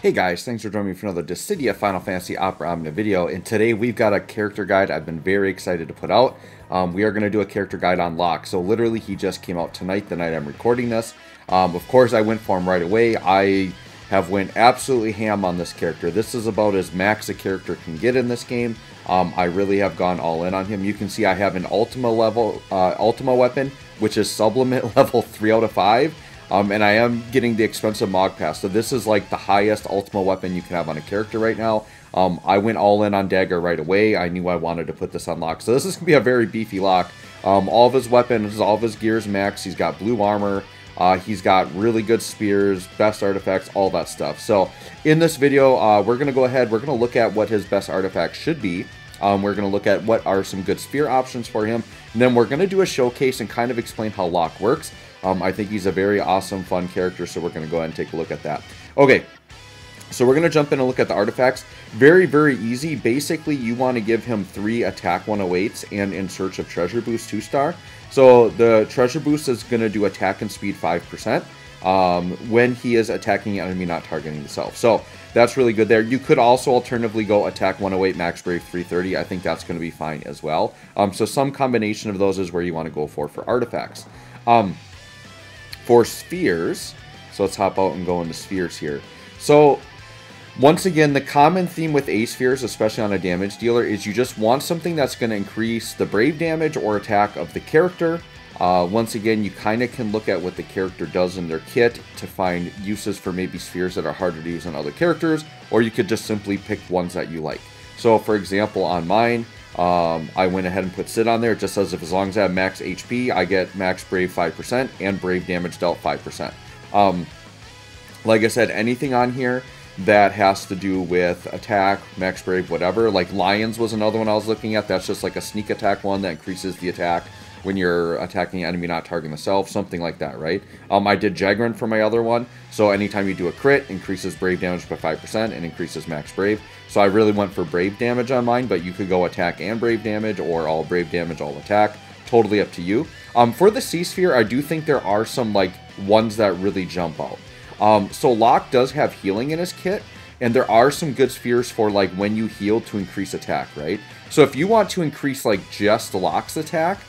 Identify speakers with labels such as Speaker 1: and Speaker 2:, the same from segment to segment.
Speaker 1: Hey guys, thanks for joining me for another Dissidia Final Fantasy Opera Omnia video, and today we've got a character guide I've been very excited to put out. We are going to do a character guide on Locke, so literally he just came out tonight, the night I'm recording this. Of course I went for him right away. I have went absolutely ham on this character. This is about as max a character can get in this game. I really have gone all in on him. You can see I have an Ultima weapon, which is Sublimate level 3 out of 5. And I am getting the expensive Mog Pass, so this is like the highest Ultima weapon you can have on a character right now. I went all in on Dagger right away. I knew I wanted to put this on Locke, so this is going to be a very beefy Locke. All of his weapons, all of his gears max. He's got blue armor. He's got really good spears, best artifacts, all that stuff. So in this video, we're going to go ahead, we're going to look at what his best artifacts should be. We're going to look at what are some good spear options for him. And then we're going to do a showcase and kind of explain how Locke works. I think he's a very awesome, fun character, so we're going to go ahead and take a look at that. Okay, so we're going to jump in and look at the artifacts. Very, very easy. Basically, you want to give him 3 attack 108s and In Search of Treasure Boost 2-star. So the Treasure Boost is going to do attack and speed 5% when he is attacking an enemy, not targeting himself. So that's really good there. You could also alternatively go attack 108, max brave 330. I think that's going to be fine as well. So some combination of those is where you want to go for artifacts. For spheres, so let's hop out and go into spheres here. So once again, the common theme with A spheres, especially on a damage dealer, is you just want something that's going to increase the brave damage or attack of the character. Once again, you kind of can look at what the character does in their kit to find uses for maybe spheres that are harder to use on other characters, or you could just simply pick ones that you like. So for example, on mine, I went ahead and put Sid on there. It just says if as long as I have max HP, I get max brave 5% and brave damage dealt 5%. Like I said, anything on here that has to do with attack, max brave, whatever. Like Lions was another one I was looking at. That's just like a sneak attack one that increases the attack when you're attacking an enemy, not targeting yourself, something like that, right? I did Jagrin for my other one, so anytime you do a crit, increases brave damage by 5% and increases max brave. So I really went for brave damage on mine, but you could go attack and brave damage, or all brave damage, all attack. Totally up to you. For the C sphere, I do think there are some like ones that really jump out. So Locke does have healing in his kit, and there are some good spheres for like when you heal to increase attack, right? So if you want to increase like just Locke's attack,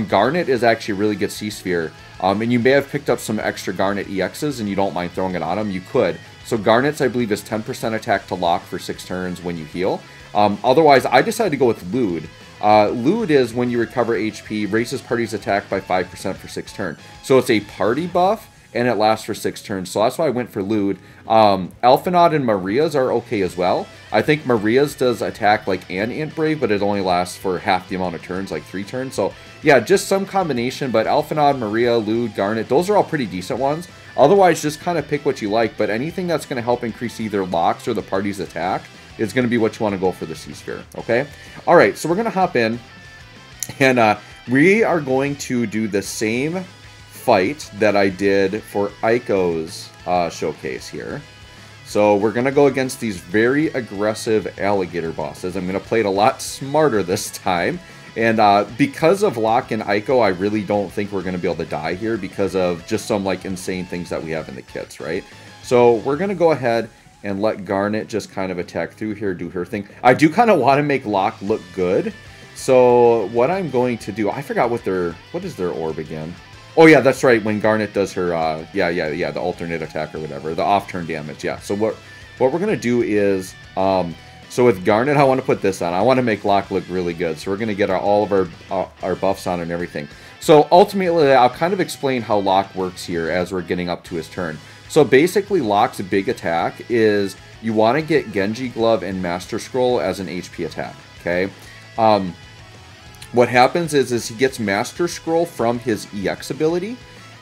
Speaker 1: Garnet is actually a really good C sphere, and you may have picked up some extra Garnet EXs and you don't mind throwing it on him, you could. So Garnet's, I believe, is 10% attack to Locke for 6 turns when you heal. Otherwise, I decided to go with Lude. Lude is when you recover HP, raises party's attack by 5% for 6 turns. So it's a party buff, and it lasts for 6 turns, so that's why I went for Lude. Alphinaud and Maria's are okay as well. I think Maria's does attack like an Int Brave, but it only lasts for half the amount of turns, like 3 turns. So yeah, just some combination, but Alphinaud, Maria, Lude, Garnet, those are all pretty decent ones. Otherwise, just kind of pick what you like, but anything that's going to help increase either Locke's or the party's attack is going to be what you want to go for the C-Sphere, okay? Alright, so we're going to hop in, and we are going to do the same fight that I did for Aiko's showcase here. So we're going to go against these very aggressive alligator bosses. I'm going to play it a lot smarter this time. And because of Locke and Aiko, I really don't think we're going to be able to die here because of just some like insane things that we have in the kits, right? So we're going to go ahead and let Garnet just kind of attack through here, do her thing. I do kind of want to make Locke look good. So what I'm going to do, I forgot what is their orb again? Oh yeah, that's right, when Garnet does her, the alternate attack or whatever, the off-turn damage, yeah. So what we're going to do is, so with Garnet, I want to put this on. I want to make Locke look really good. So we're going to get all of our buffs on and everything. So ultimately, I'll kind of explain how Locke works here as we're getting up to his turn. So basically, Locke's big attack is you want to get Genji Glove and Master Scroll as an HP attack, okay? What happens is he gets Master Scroll from his EX ability,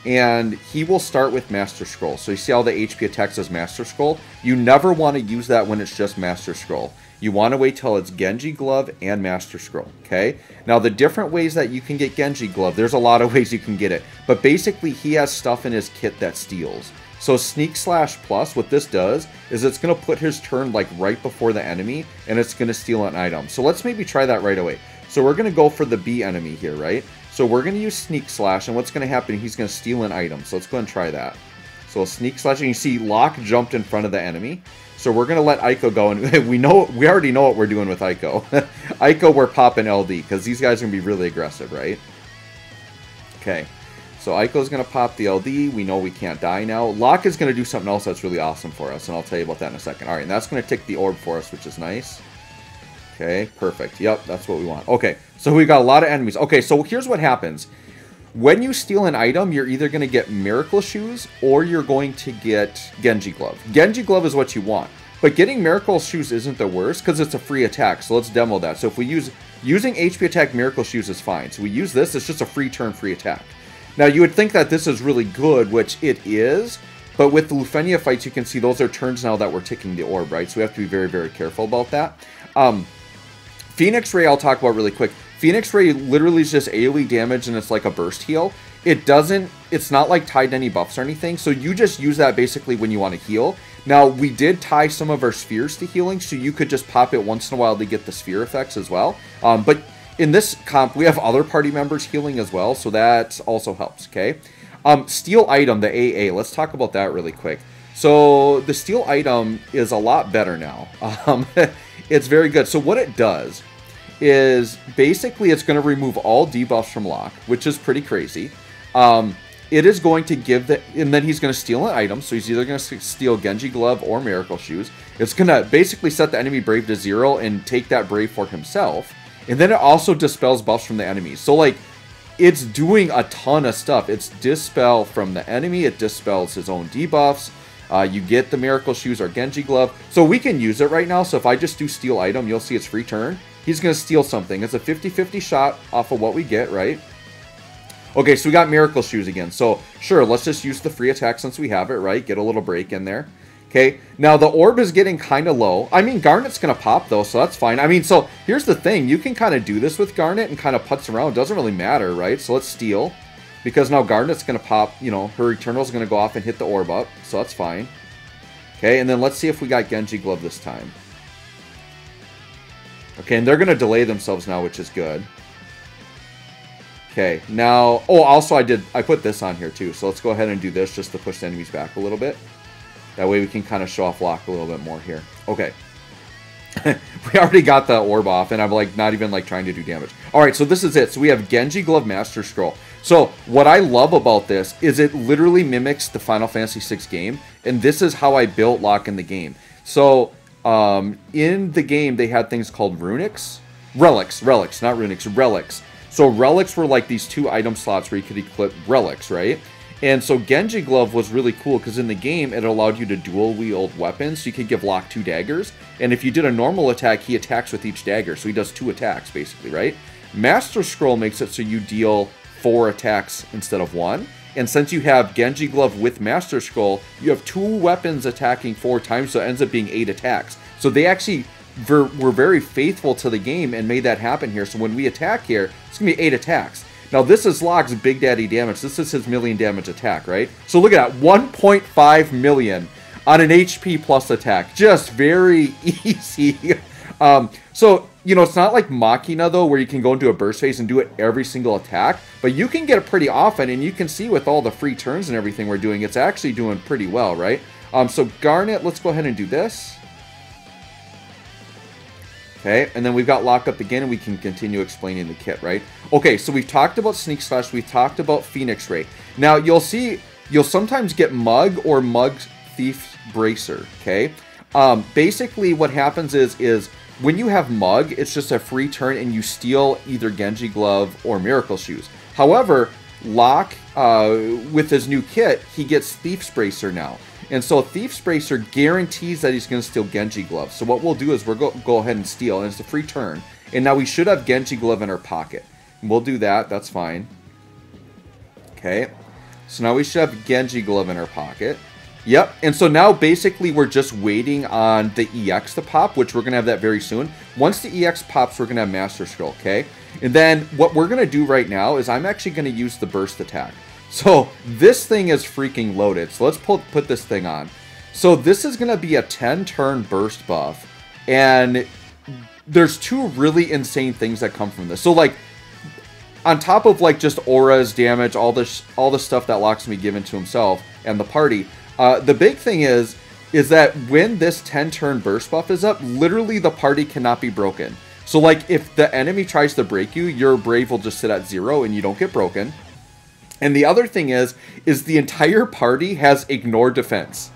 Speaker 1: and he will start with Master Scroll. So you see how the HP attacks as Master Scroll? You never want to use that when it's just Master Scroll. You want to wait till it's Genji Glove and Master Scroll, okay? Now, the different ways that you can get Genji Glove, there's a lot of ways you can get it. But basically, he has stuff in his kit that steals. So Sneak Slash Plus, what this does, is it's going to put his turn like right before the enemy, and it's going to steal an item. So let's maybe try that right away. So we're going to go for the B enemy here, right? So we're going to use Sneak Slash, and what's going to happen, he's going to steal an item. So let's go ahead and try that. So a sneak slash, and you see Locke jumped in front of the enemy. So we're going to let Aiko go, and we already know what we're doing with Aiko. Aiko, we're popping LD, because these guys are going to be really aggressive, right? Okay, so Aiko's going to pop the LD. We know we can't die now. Locke is going to do something else that's really awesome for us, and I'll tell you about that in a second. All right, and that's going to tick the orb for us, which is nice. Okay, perfect. Yep, that's what we want. Okay, so we got a lot of enemies. Okay, so here's what happens. When you steal an item, you're either going to get Miracle Shoes or you're going to get Genji Glove. Genji Glove is what you want. But getting Miracle Shoes isn't the worst because it's a free attack. So let's demo that. So if we using HP attack Miracle Shoes is fine. So we use this, it's just a free turn, free attack. Now you would think that this is really good, which it is. But with the Lufenia fights, you can see those are turns now that we're ticking the orb, right? So we have to be very, very careful about that. Phoenix Ray I'll talk about really quick. Phoenix Ray literally is just AoE damage and it's like a burst heal. It's not like tied to any buffs or anything, so you just use that basically when you want to heal. Now, we did tie some of our spheres to healing, so you could just pop it once in a while to get the sphere effects as well. But in this comp, we have other party members healing as well, so that also helps, okay? Steal item, the AA, let's talk about that really quick. So, the steal item is a lot better now. It's very good. So what it does is basically it's going to remove all debuffs from Locke, which is pretty crazy. It is going to give and then he's going to steal an item. So he's either going to steal Genji Glove or Miracle Shoes. It's going to basically set the enemy Brave to 0 and take that Brave for himself. And then it also dispels buffs from the enemies. So like, it's doing a ton of stuff. It's dispel from the enemy. It dispels his own debuffs. You get the Miracle Shoes or Genji Glove. So we can use it right now. So if I just do steal item, you'll see it's free turn. He's going to steal something. It's a 50-50 shot off of what we get, right? Okay, so we got Miracle Shoes again. So sure, let's just use the free attack since we have it, right? Get a little break in there. Okay, now the orb is getting kind of low. I mean, Garnet's going to pop though, so that's fine. I mean, so here's the thing. You can kind of do this with Garnet and kind of putz around. It doesn't really matter, right? So let's steal. Because now Garnet's going to pop, you know, her Eternal's going to go off and hit the orb up. So that's fine. Okay, and then let's see if we got Genji Glove this time. Okay, and they're going to delay themselves now, which is good. Okay, now... Oh, also I put this on here too. So let's go ahead and do this just to push the enemies back a little bit. That way we can kind of show off Locke a little bit more here. Okay. We already got the orb off, and I'm like not even like trying to do damage. Alright, so this is it. So we have Genji Glove Master Scroll. So what I love about this is it literally mimics the Final Fantasy VI game, and this is how I built Locke in the game. So in the game they had things called relics, not runics, relics. So relics were like these 2 item slots where you could equip relics, right? And so Genji Glove was really cool because in the game it allowed you to dual wield weapons. So you could give Locke 2 daggers, and if you did a normal attack, he attacks with each dagger. So he does 2 attacks basically, right? Master Scroll makes it so you deal 4 attacks instead of 1. And since you have Genji Glove with Master Scroll, you have 2 weapons attacking 4 times, so it ends up being 8 attacks. So they actually were very faithful to the game and made that happen here. So when we attack here, it's going to be 8 attacks. Now this is Locke's Big Daddy damage. This is his million damage attack, right? So look at that, 1.5 million on an HP plus attack. Just very easy. So, you know, it's not like Machina, though, where you can go into a burst phase and do it every single attack. But you can get it pretty often, and you can see with all the free turns and everything we're doing, it's actually doing pretty well, right? So Garnet, let's go ahead and do this. Okay, and then we've got Locke up again, and we can continue explaining the kit, right? Okay, so we've talked about Sneak Slash, we've talked about Phoenix Ray. Now, you'll see, you'll sometimes get Mug or Mug Thief Bracer, okay? Basically, what happens is when you have Mug, it's just a free turn, and you steal either Genji Glove or Miracle Shoes. However, Locke, with his new kit, he gets Thief's Bracer now. And so Thief's Bracer guarantees that he's going to steal Genji Glove. So what we'll do is we'll go ahead and steal, and it's a free turn. And now we should have Genji Glove in our pocket. And we'll do that, that's fine. Okay, so now we should have Genji Glove in our pocket. Yep, and so now basically we're just waiting on the EX to pop, which we're going to have that very soon. Once the EX pops, we're going to have Master Scroll, okay? And then what we're going to do right now is I'm actually going to use the burst attack. So this thing is freaking loaded. So let's put this thing on. So this is going to be a 10-turn burst buff. And there's 2 really insane things that come from this. So like, on top of like just auras, damage, all the stuff that Locke's going to be given to himself and the party, The big thing is that when this 10-turn burst buff is up, literally the party cannot be broken. So, like, if the enemy tries to break you, your Brave will just sit at 0 and you don't get broken. And the other thing is the entire party has ignore defense,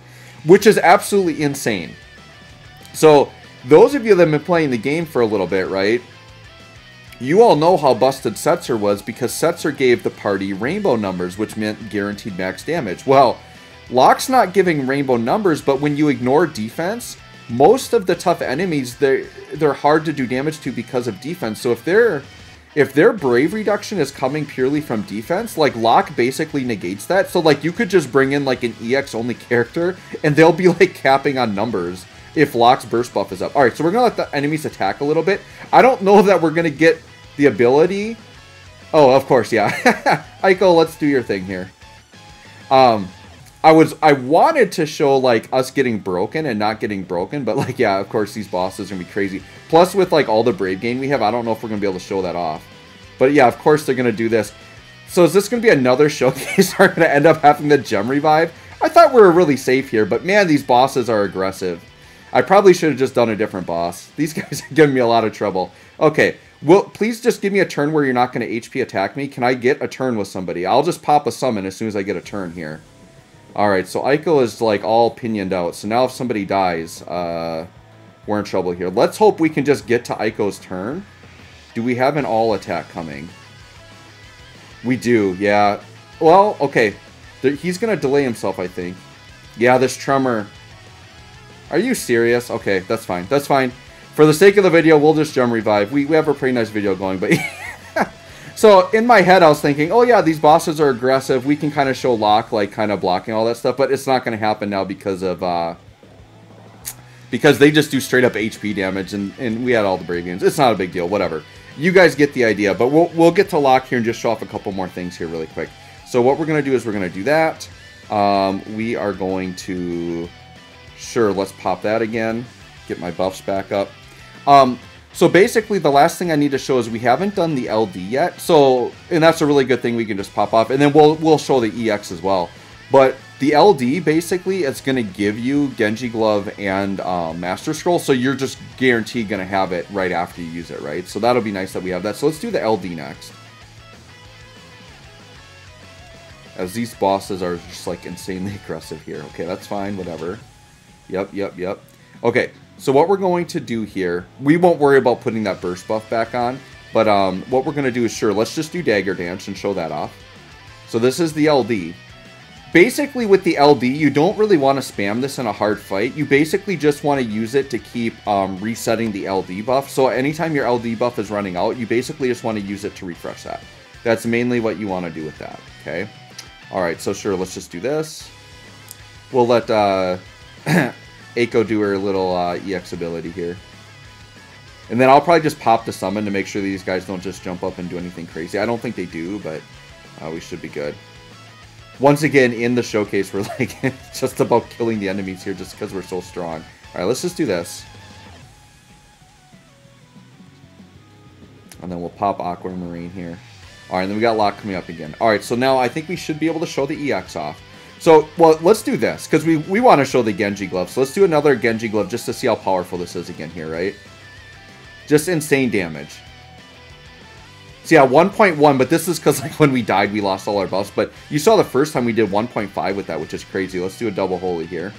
Speaker 1: which is absolutely insane. So, those of you that have been playing the game for a little bit, right, you all know how busted Setzer was, because Setzer gave the party rainbow numbers, which meant guaranteed max damage. Well, Locke's not giving rainbow numbers, but when you ignore defense, most of the tough enemies, they're hard to do damage to because of defense. So if their Brave reduction is coming purely from defense, like, Locke basically negates that. So, like, you could just bring in, like, an EX only character and they'll be, like, capping on numbers if Locke's burst buff is up. Alright, so we're gonna let the enemies attack a little bit. I don't know that we're gonna get the ability. Oh, of course, yeah. Aiko, let's do your thing here. I wanted to show, like, us getting broken and not getting broken, but, like, yeah, of course, these bosses are gonna be crazy. Plus, with, like, all the Brave gain we have, I don't know if we're gonna be able to show that off. But, yeah, of course, they're gonna do this. So, is this gonna be another showcase? We're gonna end up having the gem revive? I thought we were really safe here, but, man, these bosses are aggressive. I probably should have just done a different boss. These guys are giving me a lot of trouble. Okay, well, please just give me a turn where you're not gonna HP attack me. Can I get a turn with somebody? I'll just pop a summon as soon as I get a turn here. Alright, so Aiko is, like, all pinioned out. So now if somebody dies, we're in trouble here. Let's hope we can just get to Aiko's turn. Do we have an all attack coming? We do, yeah. Well, okay. He's going to delay himself, I think. Yeah, this Tremor. Are you serious? Okay, that's fine. That's fine. For the sake of the video, we'll just gem revive. We have a pretty nice video going, but... So, in my head, I was thinking, oh yeah, these bosses are aggressive. We can kind of show Locke, like, kind of blocking all that stuff. But it's not going to happen now because of, because they just do straight up HP damage. And we had all the Brave games. It's not a big deal, whatever. You guys get the idea. But we'll get to Locke here and just show off a couple more things here really quick. So, what we're going to do is we're going to do that. We are going to... Sure, let's pop that again. Get my buffs back up. So basically, the last thing I need to show is we haven't done the LD yet. So, and that's a really good thing we can just pop off. And then we'll show the EX as well. But the LD, basically, it's going to give you Genji Glove and Master Scroll. So you're just guaranteed going to have it right after you use it, right? So that'll be nice that we have that. So let's do the LD next. As these bosses are just, like, insanely aggressive here. Okay, that's fine, whatever. Yep. Okay. So what we're going to do here, we won't worry about putting that burst buff back on, but what we're going to do is, sure, let's just do Dagger Dance and show that off. So this is the LD. Basically, with the LD, you don't really want to spam this in a hard fight. You basically just want to use it to keep resetting the LD buff. So anytime your LD buff is running out, you basically just want to use it to refresh that. That's mainly what you want to do with that, okay? All right, so sure, let's just do this. We'll let... Aiko do her little EX ability here. And then I'll probably just pop the summon to make sure these guys don't just jump up and do anything crazy. I don't think they do, but we should be good. Once again, in the showcase, we're like just about killing the enemies here just because we're so strong. Alright, let's just do this. And then we'll pop Aquamarine here. Alright, and then we got Locke coming up again. Alright, so now I think we should be able to show the EX off. So, well, let's do this, because we want to show the Genji Glove. So let's do another Genji Glove just to see how powerful this is again here, right? Just insane damage. So yeah, 1.1, but this is because, like, when we died, we lost all our buffs. But you saw the first time we did 1.5 with that, which is crazy. Let's do a double holy here.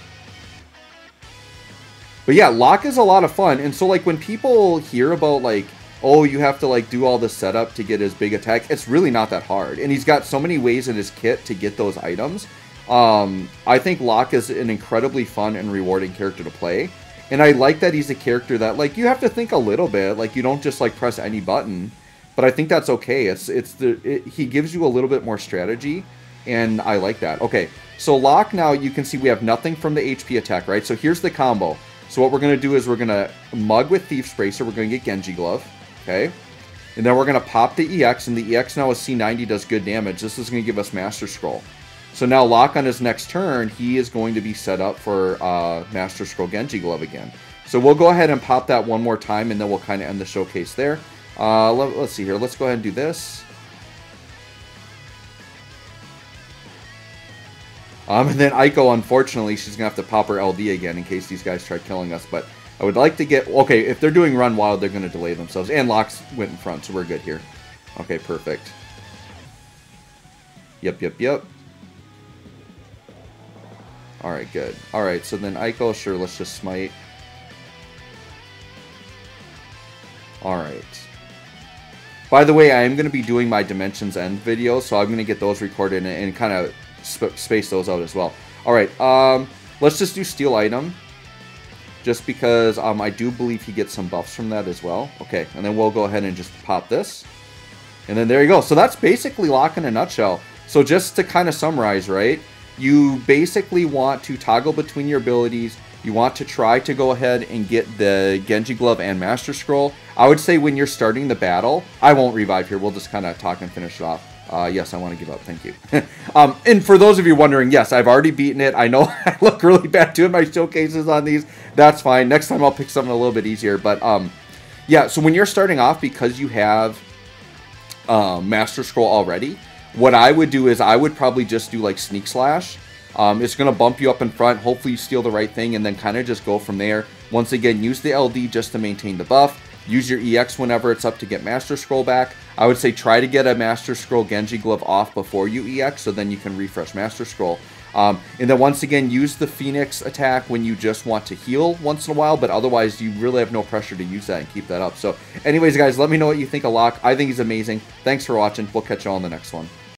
Speaker 1: But yeah, Locke is a lot of fun. And so, like, when people hear about, like, oh, you have to, like, do all this setup to get his big attack, it's really not that hard. And he's got so many ways in his kit to get those items. I think Locke is an incredibly fun and rewarding character to play. And I like that he's a character that, like, you have to think a little bit. Like, you don't just, like, press any button. But I think that's okay. He gives you a little bit more strategy. And I like that. Okay, so Locke now, you can see we have nothing from the HP attack, right? So here's the combo. So what we're going to do is we're going to mug with Thief's Bracer. We're going to get Genji Glove. Okay. And then we're going to pop the EX. And the EX now with C90 does good damage. This is going to give us Master Scroll. So now Locke on his next turn, he is going to be set up for Master Scroll Genji Glove again. So we'll go ahead and pop that one more time, and then we'll kind of end the showcase there. Let's see here. Let's go ahead and do this. And then Aiko, unfortunately, she's going to have to pop her LD again in case these guys try killing us. But I would like to get... Okay, if they're doing Run Wild, they're going to delay themselves. And Locke went in front, so we're good here. Okay, perfect. Yep. Alright, good. Alright, so then Aiko, sure, let's just smite. Alright. By the way, I am going to be doing my Dimensions End video, so I'm going to get those recorded and kind of space those out as well. Alright, let's just do Steal Item. Just because I do believe he gets some buffs from that as well. Okay, and then we'll go ahead and just pop this. And then there you go. So that's basically Locke in a nutshell. So just to kind of summarize, right? You basically want to toggle between your abilities. You want to try to go ahead and get the Genji Glove and Master Scroll. I would say when you're starting the battle, I won't revive here. We'll just kind of talk and finish it off. Yes, I want to give up. Thank you. And for those of you wondering, yes, I've already beaten it. I know I look really bad doing my showcases on these. That's fine. Next time I'll pick something a little bit easier. But yeah, so when you're starting off, because you have Master Scroll already, what I would do is I would probably just do like Sneak Slash. It's going to bump you up in front. Hopefully you steal the right thing and then kind of just go from there. Once again, use the LD just to maintain the buff. Use your EX whenever it's up to get Master Scroll back. I would say try to get a Master Scroll Genji Glove off before you EX, so then you can refresh Master Scroll. And then once again, use the Phoenix attack when you just want to heal once in a while, but otherwise you really have no pressure to use that and keep that up. So anyways, guys, let me know what you think of Locke. I think he's amazing. Thanks for watching. We'll catch you all in the next one.